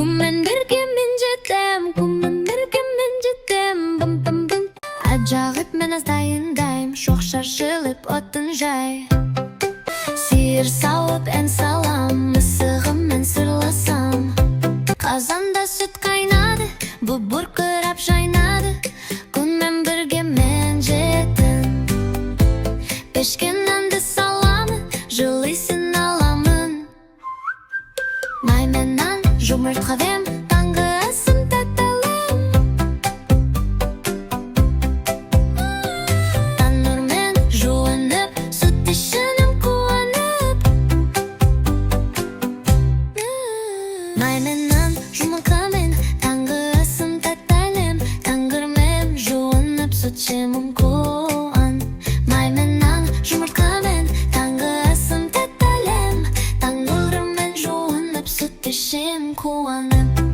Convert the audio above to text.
Күнмен бірге мен жетем, күнмен бірге мен жетем, бым-бым-бым. Ажағып мен аз дайындайым, шоқ шашылып отын жай. Сиыр сауып ән салам, мысығыммен сырласам. Қазанда сүт қайнады, бұбыр күрап жайнады. Күнмен бірге мен жеттім. Пешкен әнді саламын, жылысын аламын. Май мен нан, жұмырт қавем, таңғы асым тәттәлім. Танырмен жуынып, сүт ішінім қуанып. Май мен нан, жұмырт қавем, таңғы асым тәттәлім. Таңғырмен жуынып, сүт ішінім қуан. Май мен нан, жұмырт қавем, таңғы асым тәттәлім. Таңғырмен жуынып, сүт ішінім қуанып.